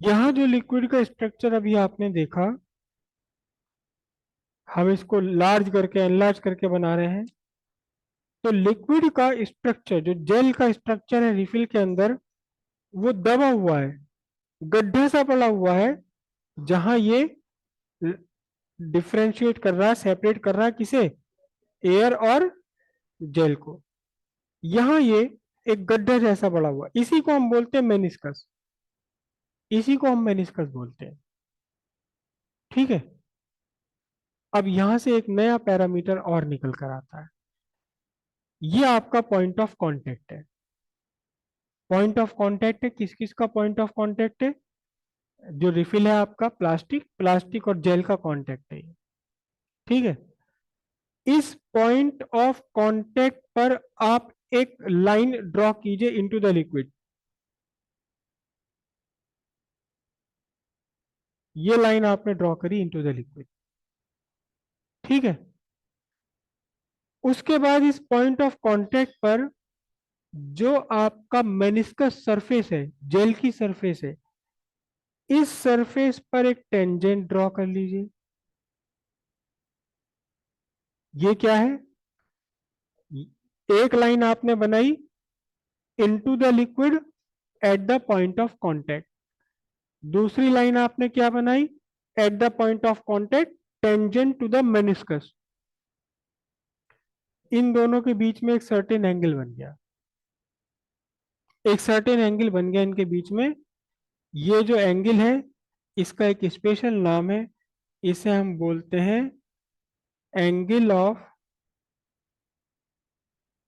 यहाँ जो लिक्विड का स्ट्रक्चर अभी आपने देखा, हम इसको लार्ज करके एनलार्ज करके बना रहे हैं। तो लिक्विड का स्ट्रक्चर, जो जेल का स्ट्रक्चर है रिफिल के अंदर, वो दबा हुआ है, गड्ढा सा पड़ा हुआ है, जहां ये डिफ्रेंशिएट कर रहा है, सेपरेट कर रहा है किसे, एयर और जेल को। यहाँ ये एक गड्ढा जैसा पड़ा हुआ, इसी को हम बोलते हैं मेनिस्कस, इसी को हम मेनिस्कस बोलते हैं। ठीक है। अब यहां से एक नया पैरामीटर और निकल कर आता है, ये आपका पॉइंट ऑफ कांटेक्ट है। पॉइंट ऑफ कांटेक्ट है, किस किस का पॉइंट ऑफ कांटेक्ट है? जो रिफिल है आपका, प्लास्टिक, प्लास्टिक और जेल का कांटेक्ट है ये। ठीक है। इस पॉइंट ऑफ कांटेक्ट पर आप एक लाइन ड्रॉ कीजिए इनटू द लिक्विड। ये लाइन आपने ड्रॉ करी इनटू द लिक्विड। ठीक है। उसके बाद इस पॉइंट ऑफ कांटेक्ट पर जो आपका मेनिस्कस सरफेस है, जेल की सरफेस है, इस सरफेस पर एक टेंजेंट ड्रॉ कर लीजिए। ये क्या है? एक लाइन आपने बनाई into the liquid at the point of contact. दूसरी लाइन आपने क्या बनाई? At the point of contact tangent to the meniscus. इन दोनों के बीच में एक सर्टेन एंगल बन गया, एक सर्टेन एंगल बन गया इनके बीच में। ये जो एंगल है, इसका एक स्पेशल नाम है, इसे हम बोलते हैं एंगल ऑफ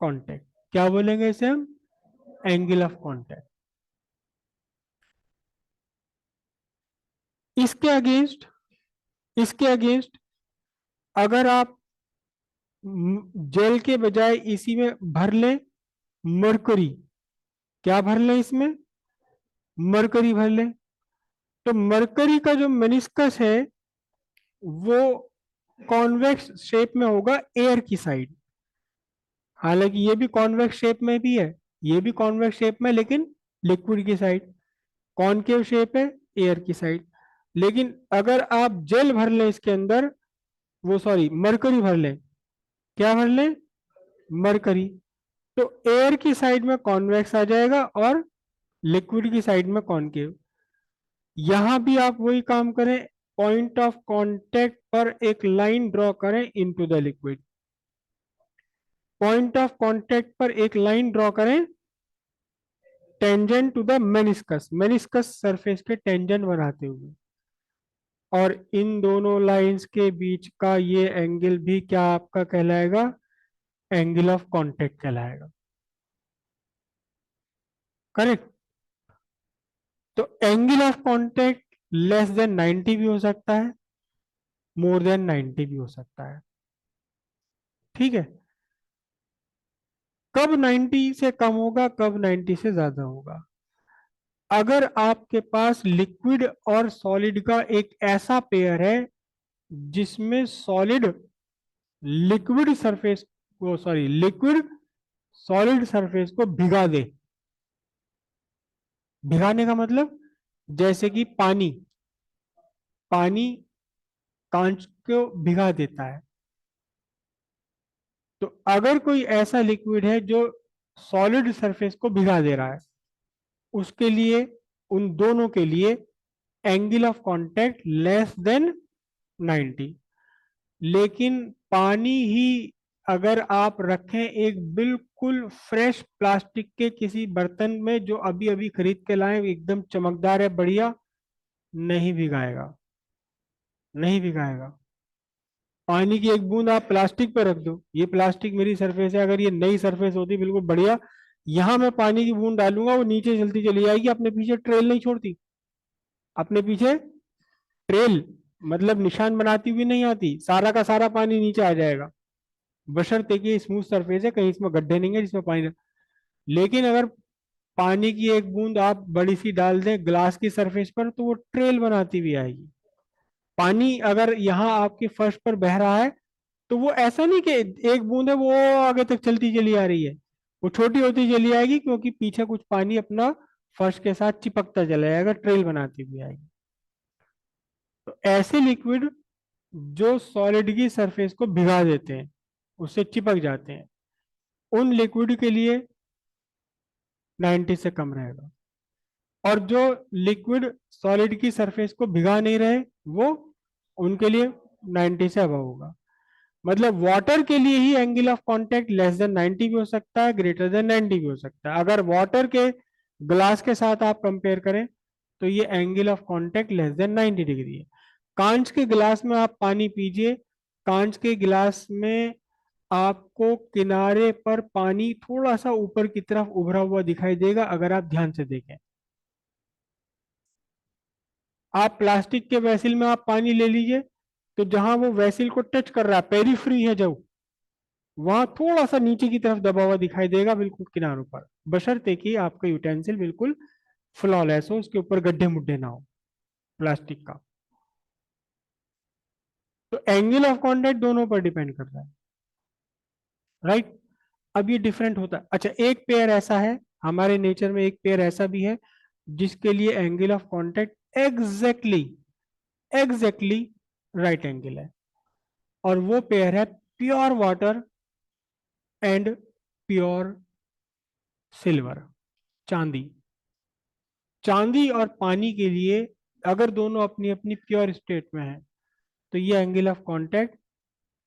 कांटेक्ट। क्या बोलेंगे इसे हम? Angle of contact. इसके अगेंस्ट, इसके अगेंस्ट अगर आप जेल के बजाय इसी में भर लें मरकरी, क्या भर लें इसमें? मरकरी भर लें, तो मरकरी का जो मेनिस्कस है वो कॉन्वेक्स शेप में होगा एयर की साइड। हालांकि ये भी कॉन्वेक्स शेप में भी है, ये भी कॉन्वेक्स शेप में, लेकिन लिक्विड की साइड। कॉनकेव शेप है, एयर की साइड। लेकिन अगर आप जेल भर लें इसके अंदर, वो सॉरी मरकरी भर लें, क्या भर लें? मरकरी, तो एयर की साइड में कॉन्वेक्स आ जाएगा और लिक्विड की साइड में कॉनकेव। यहां भी आप वही काम करें, पॉइंट ऑफ कांटेक्ट पर एक लाइन ड्रॉ करें into the liquid. Point of contact पर एक लाइन ड्रॉ करें tangent to the meniscus, meniscus surface के टेंजेंट बनाते हुए। और इन दोनों लाइंस के बीच का ये एंगल भी क्या आपका कहलाएगा? एंगल ऑफ कांटेक्ट कहलाएगा। करेक्ट। तो angle of contact less than 90 भी हो सकता है, मोर देन 90 भी हो सकता है। ठीक है। कब 90 से कम होगा, कब 90 से ज्यादा होगा? अगर आपके पास लिक्विड और सॉलिड का एक ऐसा पेयर है जिसमें सॉलिड लिक्विड सरफेस को, सॉरी लिक्विड सॉलिड सरफेस को भिगा दे। भिगाने का मतलब, जैसे कि पानी, पानी कांच को भिगा देता है। तो अगर कोई ऐसा लिक्विड है जो सॉलिड सरफेस को भिगा दे रहा है, उसके लिए, उन दोनों के लिए angle of contact less than 90। लेकिन पानी ही अगर आप रखें एक बिल्कुल फ्रेश प्लास्टिक के किसी बर्तन में जो अभी अभी खरीद के लाए, एकदम चमकदार है, बढ़िया, नहीं भिगाएगा, नहीं भिगाएगा। पानी की एक बूंद आप प्लास्टिक पे रख दो, ये प्लास्टिक मेरी सरफेस है, अगर ये नई सरफेस होती बिल्कुल बढ़िया, यहां मैं पानी की बूंद डालूंगा, वो नीचे चलती चली जाएगी, अपने पीछे ट्रेल नहीं छोड़ती, अपने पीछे ट्रेल मतलब निशान बनाती हुई नहीं आती, सारा का सारा पानी नीचे आ जाएगा, बशर्ते कि स्मूथ सरफेस है, कहीं इसमें गड्ढे नहीं है जिसमें पानी। लेकिन अगर पानी की एक बूंद आप बड़ी सी डाल दें ग्लास की सरफेस पर, तो वो ट्रेल बनाती हुई आएगी। पानी अगर यहाँ आपके फर्श पर बह रहा है, तो वो ऐसा नहीं कि एक बूंद है वो आगे तक चलती चली आ रही है, वो छोटी होती चली आएगी, क्योंकि पीछे कुछ पानी अपना फर्श के साथ चिपकता चला जाएगा, ट्रेल बनाती हुई आएगी। तो ऐसे लिक्विड जो सॉलिड की सरफेस को भिगा देते हैं, उससे चिपक जाते हैं, उन लिक्विड के लिए 90 से कम रहेगा। और जो लिक्विड सॉलिड की सरफेस को भिगा नहीं रहे, वो उनके लिए 90 से अबव होगा। मतलब वाटर के लिए ही angle of contact less than 90 भी हो सकता है, ग्रेटर देन 90 भी हो सकता है। अगर वाटर के ग्लास के साथ आप कंपेयर करें तो ये angle of contact less than 90 degree है। कांच के गिलास में आप पानी पीजिए, कांच के गिलास में आपको किनारे पर पानी थोड़ा सा ऊपर की तरफ उभरा हुआ दिखाई देगा अगर आप ध्यान से देखें। आप प्लास्टिक के वेसिल में आप पानी ले लीजिए, तो जहां वो वेसिल को टच कर रहा है, पेरीफ्री है जो, वहां थोड़ा सा नीचे की तरफ दबा हुआ दिखाई देगा बिल्कुल किनारों पर, बशर्ते कि आपका यूटेंसिल बिल्कुल फ्लॉलेस हो, उसके ऊपर गड्ढे मुड्ढे ना हो प्लास्टिक का। तो एंगल ऑफ कांटेक्ट दोनों पर डिपेंड करता है, राइट। अब ये डिफरेंट होता है। अच्छा, एक पेयर ऐसा है हमारे नेचर में, एक पेयर ऐसा भी है जिसके लिए angle of contact exactly exactly right angle है, और वो पेयर है pure water and pure silver, चांदी। चांदी और पानी के लिए अगर दोनों अपनी अपनी प्योर स्टेट में है, तो ये एंगल ऑफ कांटेक्ट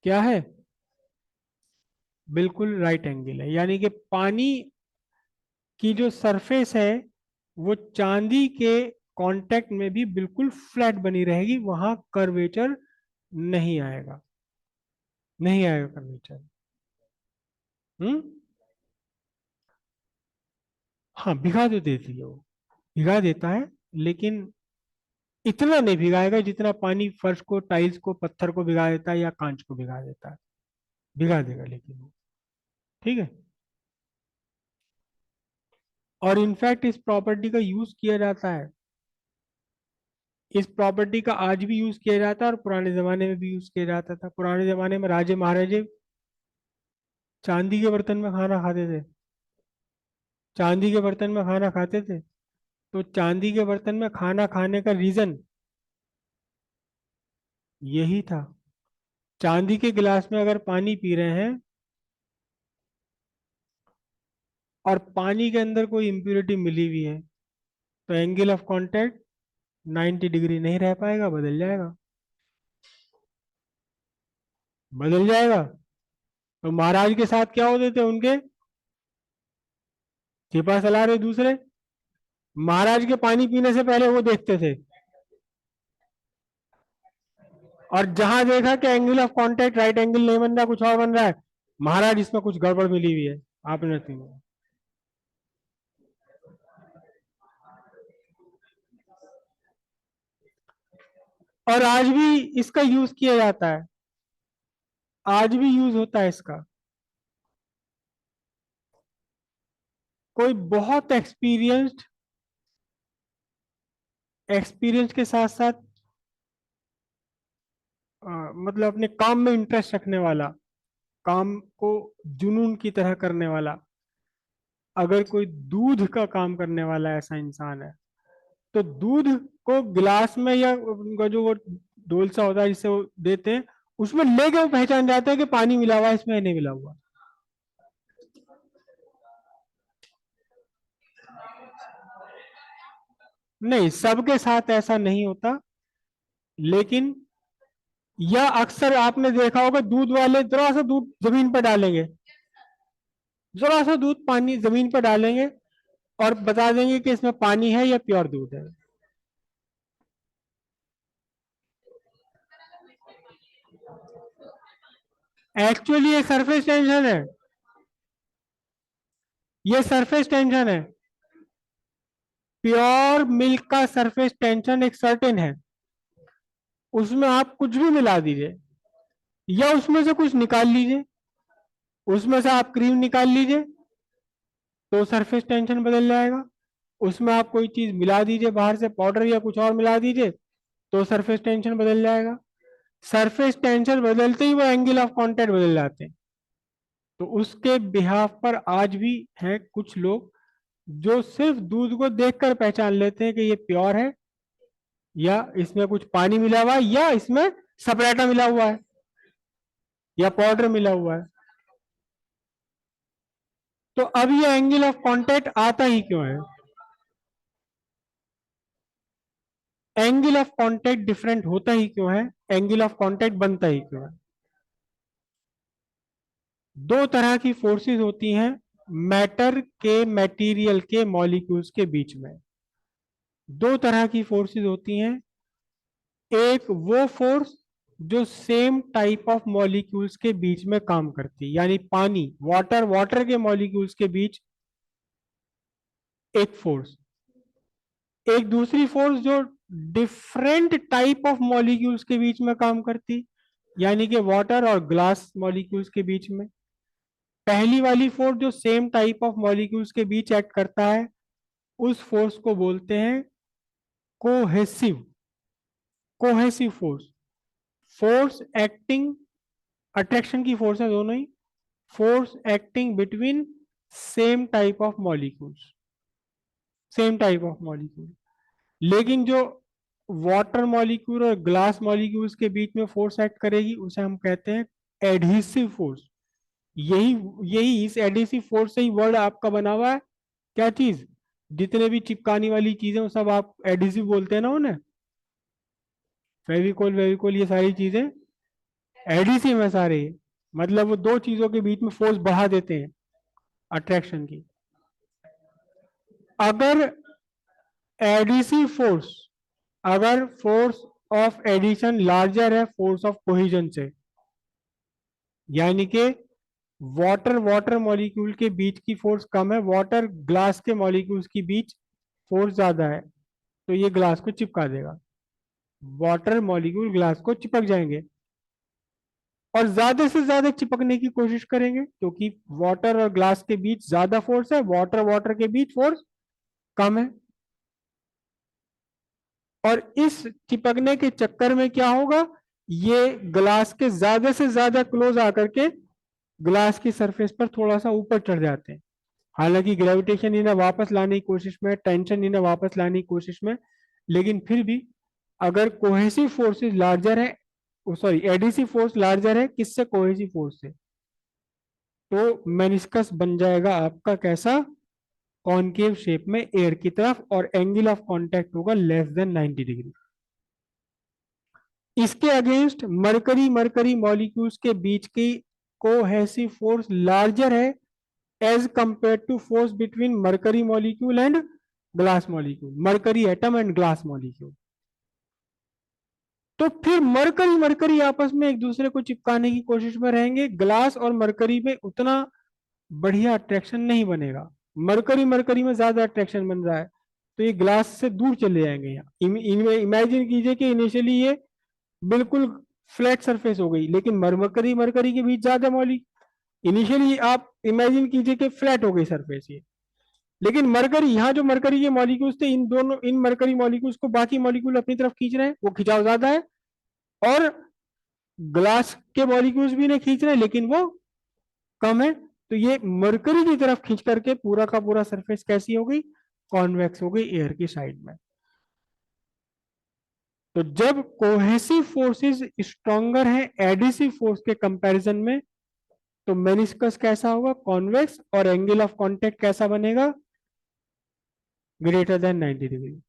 क्या है, बिल्कुल राइट एंगल है। यानी कि पानी की जो सरफेस है वो चांदी के कांटेक्ट में भी बिल्कुल फ्लैट बनी रहेगी, वहां कर्वेचर नहीं आएगा, नहीं आएगा कर्वेचर। हम्म। हाँ, भिगा तो देती है वो, भिगा देता है, लेकिन इतना नहीं भिगाएगा जितना पानी फर्श को, टाइल्स को, पत्थर को भिगा देता है या कांच को भिगा देता है। भिगा देगा लेकिन वो, ठीक है। और इनफैक्ट इस प्रॉपर्टी का यूज किया जाता है, इस प्रॉपर्टी का आज भी यूज किया जाता है और पुराने जमाने में भी यूज किया जाता था। पुराने जमाने में राजे महाराजे चांदी के बर्तन में खाना खाते थे, चांदी के बर्तन में खाना खाते थे। तो चांदी के बर्तन में खाना खाने का रीजन यही था। चांदी के गिलास में अगर पानी पी रहे हैं और पानी के अंदर कोई इम्प्योरिटी मिली हुई है, तो एंगल ऑफ कांटेक्ट 90 डिग्री नहीं रह पाएगा, बदल जाएगा, बदल जाएगा। तो महाराज के साथ क्या होते थे, उनके छिपा सलार दूसरे, महाराज के पानी पीने से पहले वो देखते थे, और जहां देखा कि angle of contact right angle नहीं बन रहा, कुछ और बन रहा है, महाराज इसमें कुछ गड़बड़ मिली हुई है, आपने नहीं। और आज भी इसका यूज किया जाता है, आज भी यूज होता है इसका। कोई बहुत एक्सपीरियंस्ड, एक्सपीरियंस के साथ साथ मतलब अपने काम में इंटरेस्ट रखने वाला, काम को जुनून की तरह करने वाला, अगर कोई दूध का काम करने वाला ऐसा इंसान है, तो दूध को गिलास में या उनका जो वो डोलसा होता है जिससे वो देते हैं, उसमें लेके वो पहचान जाते हैं कि पानी मिला हुआ है इसमें, नहीं मिला हुआ। नहीं, सबके साथ ऐसा नहीं होता, लेकिन या अक्सर आपने देखा होगा दूध वाले जरा सा दूध जमीन पर डालेंगे, जरा सा दूध पानी जमीन पर डालेंगे और बता देंगे कि इसमें पानी है या प्योर दूध है। एक्चुअली ये सरफेस टेंशन है, ये सरफेस टेंशन है। प्योर मिल्क का सरफेस टेंशन एक सर्टेन है, उसमें आप कुछ भी मिला दीजिए या उसमें से कुछ निकाल लीजिए, उसमें से आप क्रीम निकाल लीजिए तो सरफेस टेंशन बदल जाएगा। उसमें आप कोई चीज मिला दीजिए बाहर से, पाउडर या कुछ और मिला दीजिए, तो सरफेस टेंशन बदल जाएगा। सरफेस टेंशन बदलते ही वो एंगल ऑफ कांटेक्ट बदल जाते हैं। तो उसके बिहाफ पर आज भी हैं कुछ लोग जो सिर्फ दूध को देखकर पहचान लेते हैं कि ये प्योर है, या इसमें कुछ पानी मिला हुआ है, या इसमें सपरेटा मिला हुआ है, या पाउडर मिला हुआ है। तो अब ये एंगल ऑफ कांटेक्ट आता ही क्यों है? एंगल ऑफ कांटेक्ट डिफरेंट होता ही क्यों है? एंगल ऑफ कांटेक्ट बनता ही क्यों है? दो तरह की फोर्सेस होती हैं मैटर के, मटेरियल के, मॉलिक्यूल्स के बीच में। दो तरह की फोर्सेस होती हैं। एक वो फोर्स जो सेम टाइप ऑफ मॉलिक्यूल्स के बीच में काम करती है, यानी पानी, वाटर, वाटर के मॉलिक्यूल्स के बीच एक फोर्स। एक दूसरी फोर्स जो डिफरेंट टाइप ऑफ मॉलिक्यूल्स के बीच में काम करती, यानी कि वाटर और ग्लास मॉलिक्यूल्स के बीच में। पहली वाली फोर्स जो सेम टाइप ऑफ मॉलिक्यूल्स के बीच एक्ट करता है, उस फोर्स को बोलते हैं cohesive, cohesive force. Force acting, attraction की फोर्स है दोनों ही, force acting between same type of molecules, same type of molecule. लेकिन जो वाटर मॉलिक्यूल और ग्लास मॉलिक्यूल्स के बीच में फोर्स एक्ट करेगी, उसे हम कहते हैं एडहेसिव फोर्स। यही यही इस एडहेसिव फोर्स से ही वर्ड आपका बना हुआ है। क्या चीज? जितने भी चिपकाने वाली चीजें वो सब आप एडहेसिव बोलते हैं ना उन्हें। फेविकोल, वेविकोल, ये सारी चीजें एडहेसिव है सारे। मतलब वो दो चीजों के बीच में फोर्स बढ़ा देते हैं अट्रैक्शन की। अगर एडिसिव फोर्स, अगर फोर्स ऑफ एडिशन लार्जर है फोर्स ऑफ कोहिजन से, यानी कि वाटर वाटर मॉलिक्यूल के बीच की फोर्स कम है, वाटर ग्लास के मॉलिक्यूल्स के बीच फोर्स ज्यादा है, तो ये ग्लास को चिपका देगा। वाटर मॉलिक्यूल ग्लास को चिपक जाएंगे और ज्यादा से ज्यादा चिपकने की कोशिश करेंगे, क्योंकि वाटर और ग्लास के बीच ज्यादा फोर्स है, वाटर वाटर के बीच फोर्स कम है। और इस चिपकने के चक्कर में क्या होगा, ये ग्लास के ज्यादा से ज्यादा क्लोज आकर के ग्लास की सरफेस पर थोड़ा सा ऊपर चढ़ जाते हैं। हालांकि ग्रेविटेशन इन्हें वापस लाने की कोशिश में, टेंशन इन्हें वापस लाने की कोशिश में, लेकिन फिर भी अगर कोहेसिव फोर्सेस लार्जर है, सॉरी एडिसिव फोर्स लार्जर है किससे? कोहेसिव फोर्स से, तो मेनिस्कस बन जाएगा आपका कैसा? कॉनकेव शेप में एयर की तरफ, और एंगल ऑफ कांटेक्ट होगा लेस देन 90 डिग्री। इसके अगेंस्ट मरकरी मरकरी मॉलिक्यूल्स के बीच की कोहेसिव फोर्स लार्जर है as compare to force between mercury molecule and glass molecule, mercury atom and glass molecule. तो फिर मरकरी मरकरी आपस में एक दूसरे को चिपकाने की कोशिश में रहेंगे, ग्लास और मरकरी में उतना बढ़िया अट्रैक्शन नहीं बनेगा। मरकरी मरकरी में ज्यादा अट्रैक्शन बन रहा है, तो ये ग्लास से दूर चले जाएंगे। यहाँ इमेजिन कीजिए कि इनिशियली ये बिल्कुल फ्लैट सरफेस हो गई, लेकिन मरकरी मरकरी के बीच ज्यादा मॉलिक्यूल, इनिशियली आप इमेजिन कीजिए कि फ्लैट हो गई सरफेस ये, लेकिन मरकरी, यहाँ जो मरकरी के मॉलिक्यूल्स थे, इन दोनों, इन मरकरी मॉलिक्यूल्स को बाकी मॉलिक्यूल अपनी तरफ खींच रहे हैं, वो खिंचाव ज्यादा है। और ग्लास के मॉलिक्यूल्स भी इन्हें खींच रहे हैं, लेकिन वो कम है। तो ये मरकरी की तरफ खींच करके पूरा का पूरा सरफेस कैसी हो गई? कॉन्वेक्स हो गई एयर की साइड में। तो जब कोहेसिव फोर्सेस स्ट्रॉन्गर है एडिसिव फोर्स के कंपैरिजन में, तो मेनिस्कस कैसा होगा? कॉन्वेक्स। और एंगल ऑफ कांटेक्ट कैसा बनेगा? Greater than 90 degree.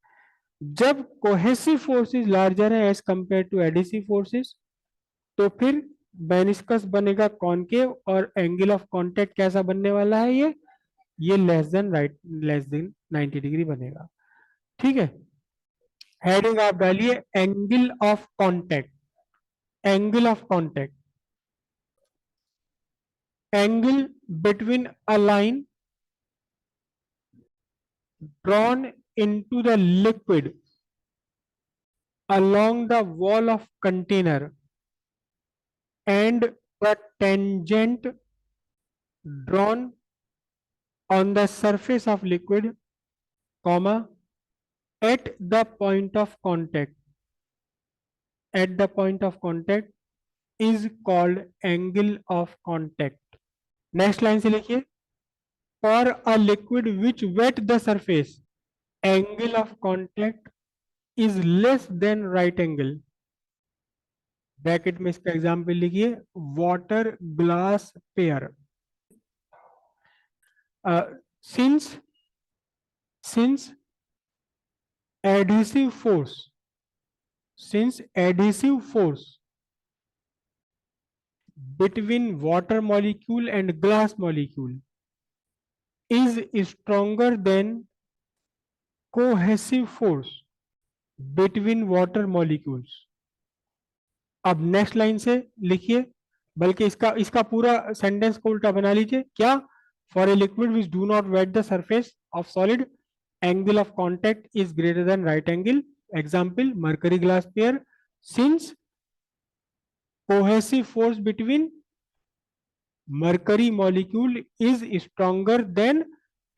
जब कोहेसिव फोर्सेस लार्जर है as compare to adhesive forces, तो फिर मेनिस्कस बनेगा कॉनकेव, और एंगल ऑफ कांटेक्ट कैसा बनने वाला है? ये less than, right, less than 90 degree बनेगा। ठीक है, हेडिंग आप डालिए angle of contact. Angle of contact, angle between a line drawn into the liquid along the wall of container and the tangent drawn on the surface of liquid, comma, at the point of contact, at the point of contact is called angle of contact. Next line से लिखिए, for a liquid which wet the surface, angle of contact is less than right angle. Bracket में इसका example लिखिए, water glass pair. Since adhesive force between water molecule and glass molecule is stronger than cohesive force between water molecules. अब next line से लिखिए, बल्कि इसका पूरा sentence को उल्टा बना लीजिए. क्या? For a liquid which do not wet the surface of solid, angle of contact is greater than right angle. Example, mercury glass pair. Since cohesive force between mercury molecule is stronger than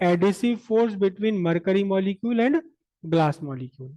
adhesive force between mercury molecule and glass molecule.